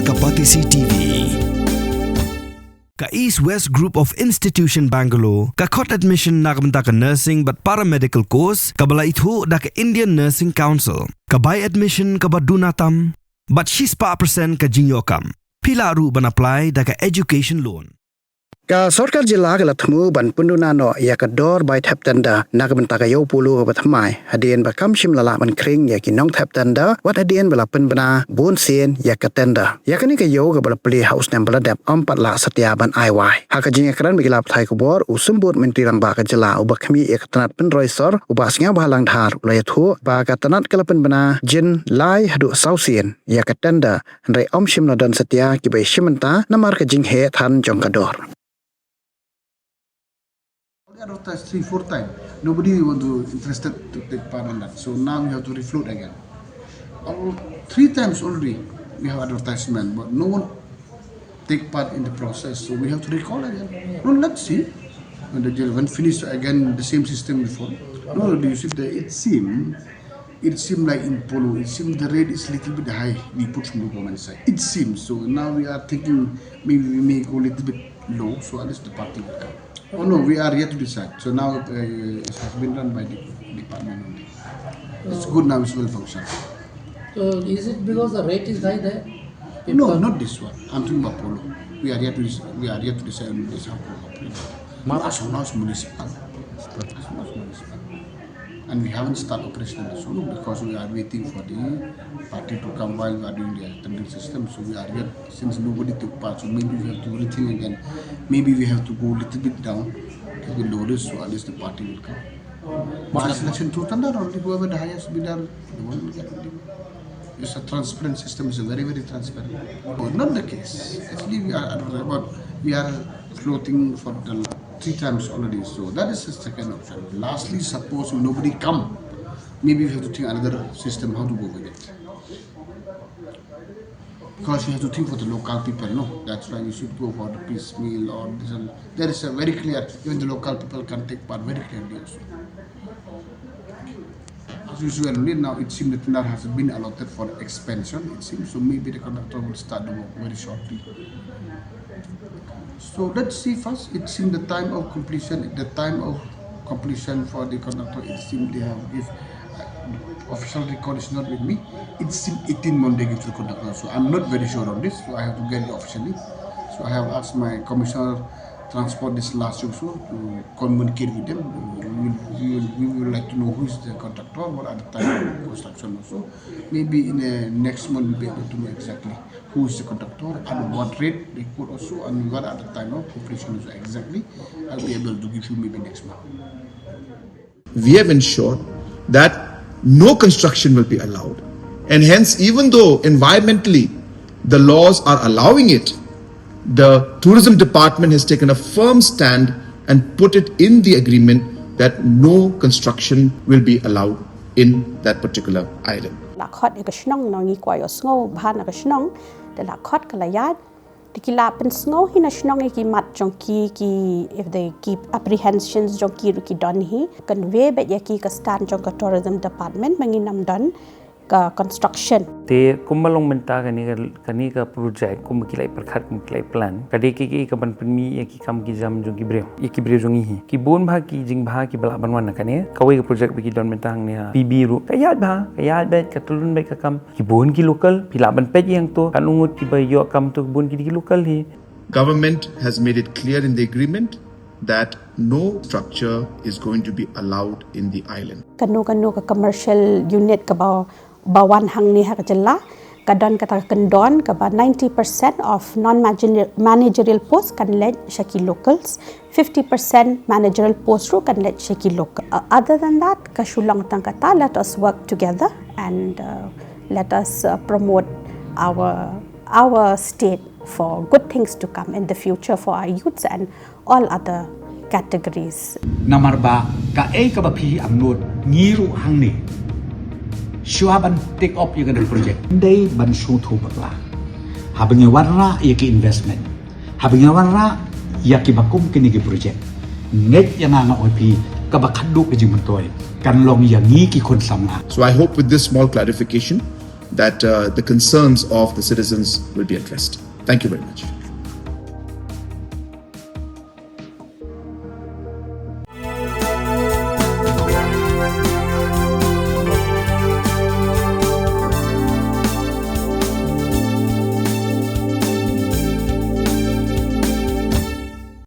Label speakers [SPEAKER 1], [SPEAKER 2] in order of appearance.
[SPEAKER 1] Kapatisi TV. Ka East West Group of Institution Bangalore, ka khot admission nakamta ka nursing but paramedical course, ka bala ithu da ka Indian Nursing Council, ka buy admission ka badunatam, but she's pa percent ka jinyokam. Pila ru ban apply da ka education loan.
[SPEAKER 2] Ka Sorkar jila ka latmu ban punduna no ya ka dor by Thep tanda nakabenta ka yo Polo ka bathamai hadien ba kam shim lala ban kring ya ki nong Thep tanda wat hadien bala pen bana bon sen ya ka tanda ya ka ni ka yo ka bala play house nem bala dep pat la satya ban Aiwai ha ka jinga kran bigila thai ko bor usumbut menteri rang ba ka jila uba khami ya ka tanat pen roi sor uba snga ba lang thar ulai thu ba ka tanat ka pen bana jin lai hadu sausen ya ka tanda rai shim no dan satya ki bai shimanta namar ka jing he than jong ka dor.
[SPEAKER 3] Advertised 3-4 times. Nobody interested to take part on that. So now we have to refloat again. 3 times already we have advertisement, but no one take part in the process. So we have to recall again. No, let's see. When finished again the same system before. No, you see it seemed like in Polo, it seems the rate is a little bit high. We put from the government side. It seems so. Now we are thinking maybe we may go a little bit low, so at least the party will come. Oh no, we are yet to decide. So now it has been done by the department only. It's good now, it's well functional.
[SPEAKER 4] So is it because the rate is high there?
[SPEAKER 3] No, not this one. I'm talking about Polo. We are yet to decide on this how Polo operates. Now it's municipal. And we haven't started operation as well because we are waiting for the party to come while we are doing the tendering system. So we are yet, since nobody took part, so maybe we have to rethink again. Maybe we have to go a little bit down to the low risk, so at least the party will come. Mass selection through tender, only whoever the highest bidder, the one will get only. It's a transparent system, it's a very, very transparent. But not the case. Actually, we are floating for the 3 times already, so that is the second option. Lastly, suppose nobody come, maybe we have to think another system how to go with it. Because we have to think for the local people, no? That's why we should go for the piecemeal or this. There is a very clear, even the local people can take part very clearly also. As usually now it seems that tender has been allotted for expansion, it seems, so maybe the conductor will start the work very shortly. So let's see first. It seems the time of completion for the conductor, it seems they have, if official record is not with me, it seems 18 months they give to the conductor. So I'm not very sure on this, so I have to get it officially. So I have asked my commissioner transport this last week so to communicate with them. We would like to know who is the contractor, what are the time of construction also. Maybe in the next month we'll be able to know exactly who is the contractor, at what rate they could also, and what are the time of completion also exactly. I'll be able to give you maybe next month.
[SPEAKER 5] We have ensured that no construction will be allowed. And hence, even though environmentally the laws are allowing it, the tourism department has taken a firm stand and put it in the agreement that no construction will be allowed in that particular island.
[SPEAKER 6] La khot e ka snong no ngi kwa yo sngo bhan ka snong de la khot ka la yat tikila pen sngo hina snong e ki mat jong ki if they keep apprehensions jong ki don hi convey bet ya ki ka stand jong ka tourism department manginam don ka construction
[SPEAKER 7] te kumalong menta kani ka project kum kilai perkhat kum kilai plan kade ki ka ban penmi ki kam ki jam jong ki breu jong hi ki bon bha ki jing bha ki bala banwan kane kawai ka project ki don menta hang ne pb ru kayat bet ka tulun bet ka kam ki bon ki local pila ban pet yang to kan ungut ki ba yo kam to bon ki local hi.
[SPEAKER 5] Government has made it clear in the agreement that no structure is going to be allowed in the island.
[SPEAKER 6] Kanu ka commercial unit ka bawan hang ni ha jalla kadon kata kendon ka 90% of non-managerial posts kan led shaki locals, 50% managerial posts ru kan led shaki local. Other than that, ka shulang tang kata let us work together and let us promote our state for good things to come in the future for our youths and all other categories.
[SPEAKER 8] Namarba ka ka ba phi amnot ngiru hangni shua ban take up yung project day ban su thu bakla habang warra yaki investment habang warra yaki bakum kini ki project net yang nga opi ka bakaduk ki jimtoy kan long yangi ki kon samna.
[SPEAKER 5] So I hope with this small clarification that the concerns of the citizens will be addressed. Thank you very much.